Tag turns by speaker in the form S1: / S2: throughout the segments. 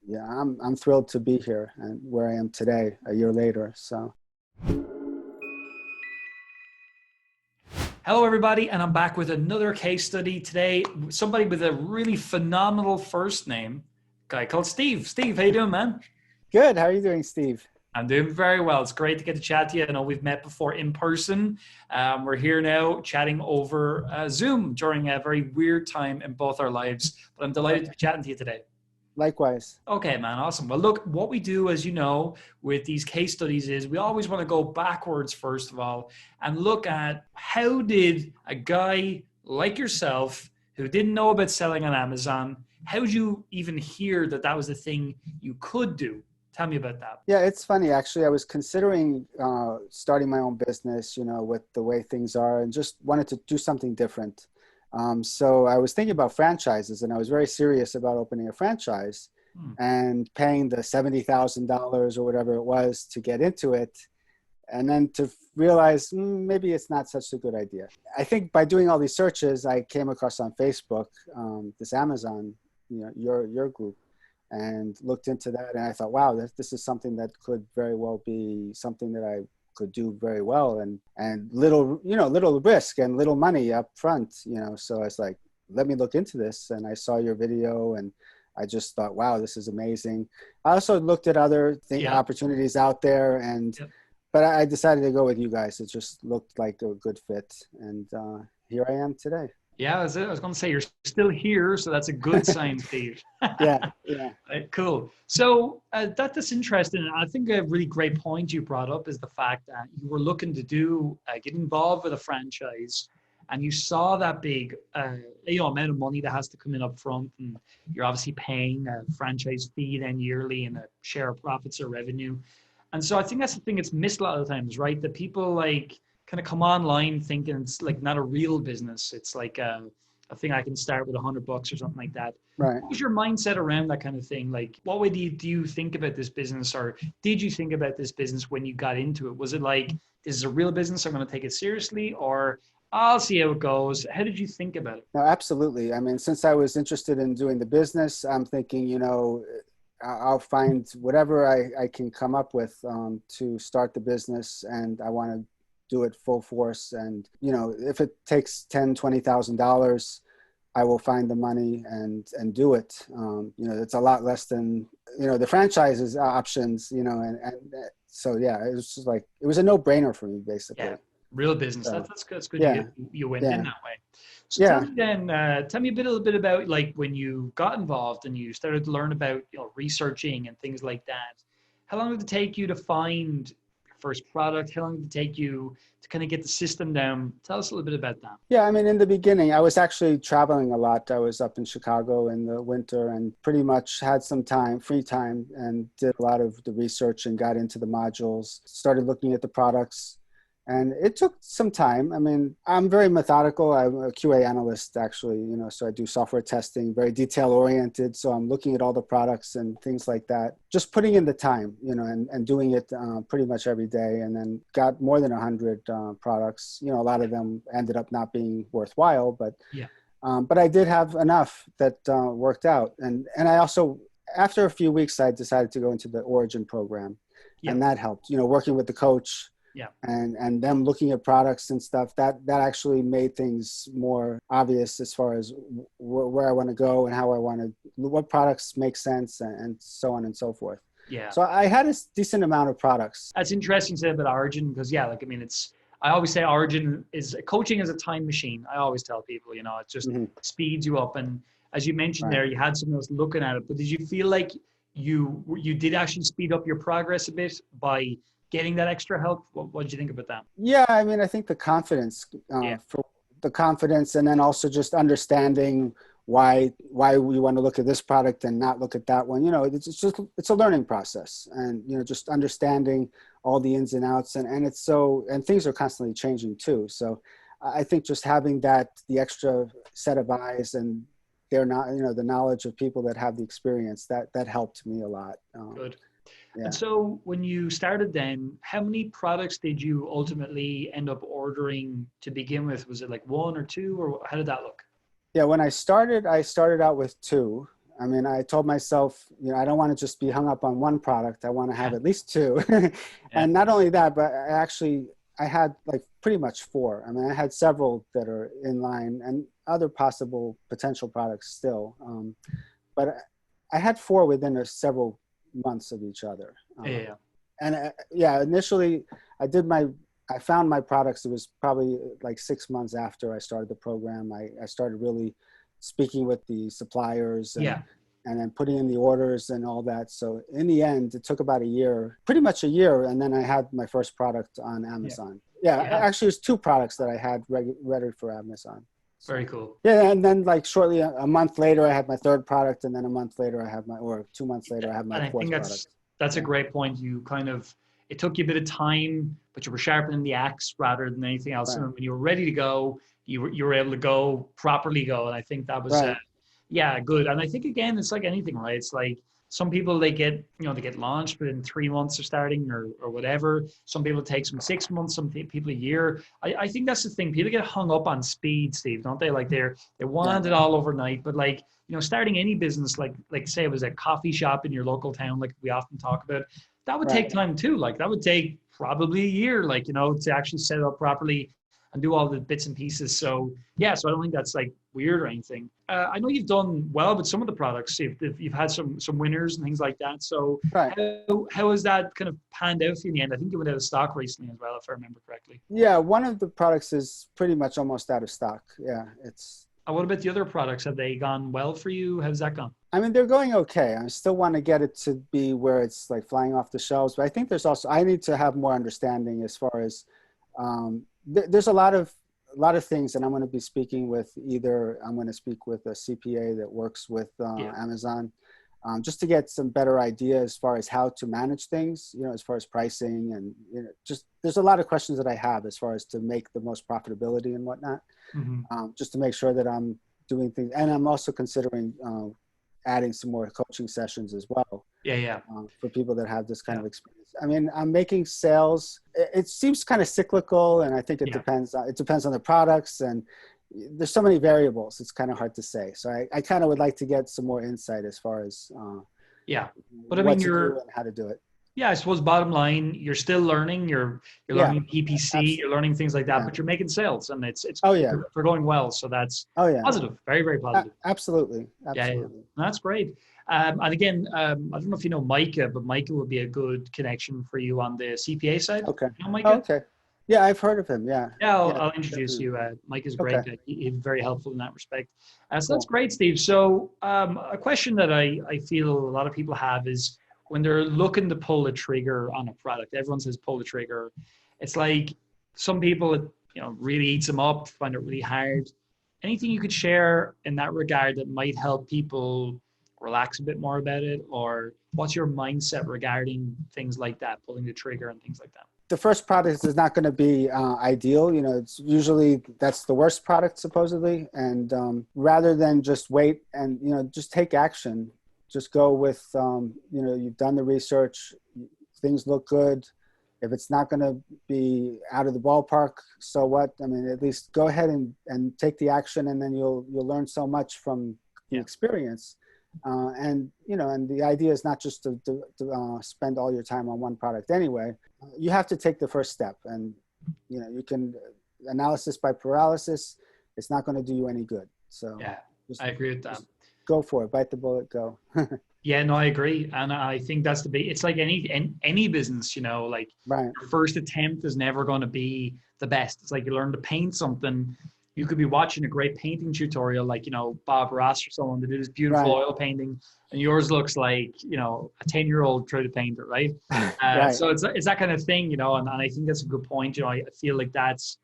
S1: Yeah, I'm thrilled to be here and where I am today, a year later. So
S2: Hello, everybody, and I'm back with another case study today. Somebody with a really phenomenal first name, a guy called Steve. Steve, how you doing, man?
S1: good. How are you doing, Steve?
S2: I'm doing very well. It's great to get to chat to you. I know we've met before in person. We're here now chatting over Zoom during a very weird time in both our lives, but I'm delighted to be chatting to you today.
S1: Likewise.
S2: Okay, man, awesome. Well, look, what we do, as you know, with these case studies is we always want to go backwards, first of all, and look at how did a guy like yourself who didn't know about selling on Amazon, how did you even hear that that was the thing you could do? Tell me about that.
S1: Yeah, it's funny. Actually, I was considering starting my own business, with the way things are, and just wanted to do something different. So I was thinking about franchises, and I was very serious about opening a franchise
S2: Hmm.
S1: and paying the $70,000 or whatever it was to get into it. And then to realize maybe it's not such a good idea. I think by doing all these searches, I came across on Facebook this Amazon, your group, and looked into that. And I thought, wow, this is something that could very well be something that I could do very well, and little risk and little money up front. So I was like, let me look into this. And I saw your video, and I just thought, wow, this is amazing. I also looked at other
S2: Yeah.
S1: opportunities out there, and
S2: Yep.
S1: but I decided to go with you guys. It just looked like a good fit, and here I am today.
S2: Yeah, that's it. I was going to say you're still here, so that's a good sign, Steve.
S1: Yeah, yeah,
S2: Right, cool. So that's interesting. And I think a really great point you brought up is the fact that you were looking to get involved with a franchise, and you saw that big, amount of money that has to come in up front, and you're obviously paying a franchise fee then yearly and a share of profits or revenue. And so I think that's the thing that's missed a lot of times, right? That people like kind of come online thinking it's like not a real business. It's like a thing I can start with $100 or something like that.
S1: right.
S2: What was your mindset around that kind of thing? Like, what way do you think about this business, or did you think about this business when you got into it? Was it like, this is a real business, I'm going to take it seriously, or I'll see how it goes? How did you think about it?
S1: No, absolutely. I mean, since I was interested in doing the business, I'm thinking, I'll find whatever I can come up with to start the business, and I want to do it full force. And if it takes $10,000, $20,000, I will find the money and do it. It's a lot less than the franchises options. And so yeah, it was just like it was a no-brainer for me, basically.
S2: Yeah, real business.
S1: So
S2: That's good.
S1: yeah,
S2: You went in
S1: yeah,
S2: that way. So
S1: yeah.
S2: tell me a little bit about like when you got involved and you started to learn about researching and things like that. How long did it take you to find your first product? How long did it take you to kind of get the system down? Tell us a little bit about that.
S1: Yeah, I mean, in the beginning, I was actually traveling a lot. I was up in Chicago in the winter and pretty much had some time, free time, and did a lot of the research and got into the modules, started looking at the products. And it took some time. I mean, I'm very methodical. I'm a QA analyst, actually, so I do software testing, very detail oriented. So I'm looking at all the products and things like that, just putting in the time, and doing it pretty much every day. And then got more than 100 products. A lot of them ended up not being worthwhile,
S2: Yeah.
S1: but I did have enough that worked out. And I also, after a few weeks, I decided to go into the Origin program,
S2: Yeah.
S1: and that helped, working with the coach
S2: Yeah.
S1: and them looking at products and stuff that actually made things more obvious as far as where I want to go and how I want to, what products make sense, and so on and so forth.
S2: Yeah.
S1: So I had a decent amount of products.
S2: That's interesting to say about Origin because yeah, like I mean, I always say Origin is coaching is a time machine. I always tell people, it just
S1: Hmm.
S2: speeds you up. And as you mentioned
S1: Right.
S2: there, you had someone else looking at it, but did you feel like you did actually speed up your progress a bit by getting that extra help? What did you think about that?
S1: Yeah, I mean, I think the confidence,
S2: Yeah.
S1: and then also just understanding why we want to look at this product and not look at that one. It's a learning process, and just understanding all the ins and outs, and things are constantly changing too. So I think just having the extra set of eyes, and they're not, the knowledge of people that have the experience, that helped me a lot.
S2: Good.
S1: Yeah.
S2: And so when you started then, how many products did you ultimately end up ordering to begin with? Was it like one or two, or how did that look?
S1: Yeah, when I started out with two. I mean, I told myself, I don't want to just be hung up on one product. I want to have
S2: Yeah.
S1: at least two.
S2: Yeah.
S1: And not only that, but I had like pretty much four. I mean, I had several that are in line and other possible potential products still. But I had four within several months of each other.
S2: Yeah.
S1: And initially I found my products. It was probably like 6 months after I started the program. I started really speaking with the suppliers
S2: Yeah.
S1: and then putting in the orders and all that. So in the end, it took about a year, pretty much a year. And then I had my first product on Amazon. Yeah. Actually, it was two products that I had ready for Amazon. So,
S2: very cool.
S1: Yeah. And then like shortly a month later, I had my third product. And then a month later, or 2 months later, I had my fourth product.
S2: That's a great point. You kind of, it took you a bit of time, but you were sharpening the axe rather than anything else. Right. And when you were ready to go, you were able to properly go. And I think that was, good. And I think, again, it's like anything, right? It's like some people, they get launched within 3 months of starting or whatever. Some people it takes them 6 months, some people a year. I think that's the thing. People get hung up on speed, Steve, don't they? Like they want it all overnight, but like, starting any business, like say it was a coffee shop in your local town, like we often talk about, that would take time too. Like that would take probably a year, to actually set it up properly and do all the bits and pieces. So so I don't think that's like weird or anything. I know you've done well with some of the products. If you've had some winners and things like that. So how has that kind of panned out for you in the end? I think you went out of stock recently as well, if I remember correctly.
S1: Yeah, one of the products is pretty much almost out of stock. Yeah, it's.
S2: What about the other products? Have they gone well for you? How's that gone?
S1: I mean, they're going okay. I still want to get it to be where it's like flying off the shelves, but I think I need to have more understanding as far as there's a lot of things, and I'm going to be speaking with I'm going to speak with a CPA that works with Amazon, just to get some better idea as far as how to manage things, as far as pricing and, just there's a lot of questions that I have as far as to make the most profitability and whatnot, just to make sure that I'm doing things. And I'm also considering adding some more coaching sessions as well. For people that have this kind of experience. I mean, I'm making sales. It seems kind of cyclical, and I think it depends. It depends on the products, and there's so many variables. It's kind of hard to say. So I kind of would like to get some more insight as far as
S2: but I mean,
S1: and how to do it.
S2: I suppose bottom line, you're still learning. You're learning PPC. You're learning things like that, but you're making sales, and it's they're going well. So that's positive, very, very positive.
S1: Absolutely.
S2: That's great. And again, I don't know if you know Micah, but Micah would be a good connection for you on the CPA side.
S1: Okay.
S2: You know Micah?
S1: Okay. Yeah, I've heard of him. Yeah.
S2: I'll introduce you. Mike is great.
S1: Okay.
S2: He's very helpful in that respect. So that's great, Steve. So a question that I feel a lot of people have is when they're looking to pull the trigger on a product, everyone says pull the trigger. It's like some people, it really eats them up, find it really hard. Anything you could share in that regard that might help people relax a bit more about it? Or what's your mindset regarding things like that, pulling the trigger and things like that?
S1: The first product is not going to be ideal. It's usually that's the worst product supposedly. And rather than just wait and, just take action, just go with, you've done the research, things look good. If it's not going to be out of the ballpark, so what? I mean, at least go ahead and take the action, and then you'll learn so much from the experience. And the idea is not just to spend all your time on one product anyway. You have to take the first step, and you can analysis by paralysis. It's not going to do you any good. So
S2: I agree with that.
S1: Go for it, bite the bullet, go.
S2: I agree, and I think that's it's like any business, like your first attempt is never going to be the best. It's like you learn to paint something. You could be watching a great painting tutorial, like, Bob Ross or someone to do this beautiful oil painting, and yours looks like, a 10-year-old tried to paint it, right? So it's that kind of thing, and I think that's a good point. I feel like that's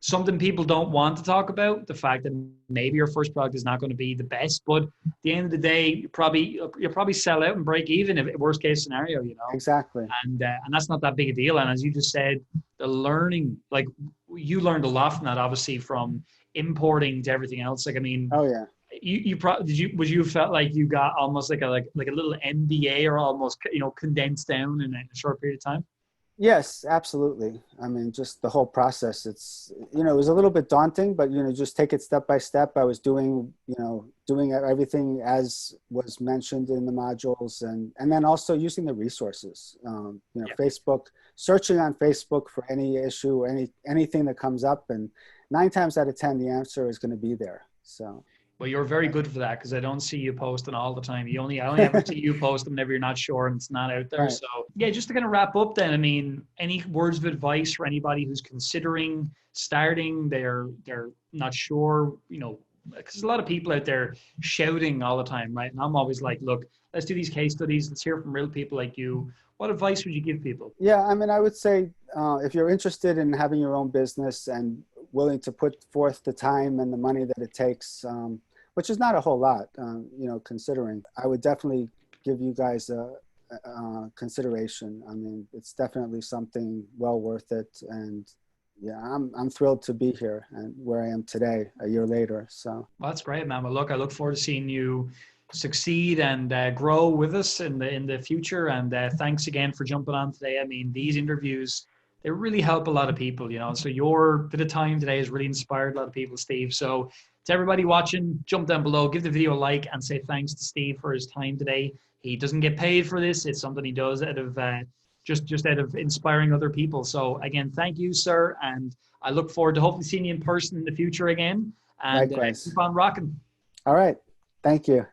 S2: something people don't want to talk about, the fact that maybe your first product is not going to be the best, but at the end of the day, you'll probably sell out and break even if worst case scenario,
S1: Exactly.
S2: And that's not that big a deal. And as you just said, the learning, like you learned a lot from that, obviously, from importing to everything else. Like, I mean, you would you felt like you got almost like a little MBA, or almost, condensed down in a short period of time?
S1: Yes, absolutely. I mean, just the whole process. It's, it was a little bit daunting, but, just take it step by step. I was doing everything as was mentioned in the modules, and then also using the resources.
S2: Yeah.
S1: Facebook, searching on Facebook for any issue, anything that comes up, and 9 times out of 10, the answer is going to be there. So,
S2: Well, you're very good for that because I don't see you posting all the time. I only ever see you post them whenever you're not sure and it's not out there.
S1: right.
S2: So yeah, just to kind of wrap up then, I mean, any words of advice for anybody who's considering starting, they're not sure, because there's a lot of people out there shouting all the time, right? And I'm always like, look, let's do these case studies, let's hear from real people like you. What advice would you give people?
S1: Yeah, I mean, I would say if you're interested in having your own business and willing to put forth the time and the money that it takes, which is not a whole lot, considering, I would definitely give you guys a consideration. I mean, it's definitely something well worth it. And yeah, I'm thrilled to be here and where I am today, a year later. So,
S2: Well, that's great, man. Well, look, I look forward to seeing you succeed and grow with us in the future. And thanks again for jumping on today. I mean, these interviews, they really help a lot of people, So your bit of time today has really inspired a lot of people, Steve. So to everybody watching, jump down below, give the video a like, and say thanks to Steve for his time today. He doesn't get paid for this; it's something he does out of just out of inspiring other people. So again, thank you, sir, and I look forward to hopefully seeing you in person in the future again and
S1: likewise.
S2: keep on rocking.
S1: All right. Thank you.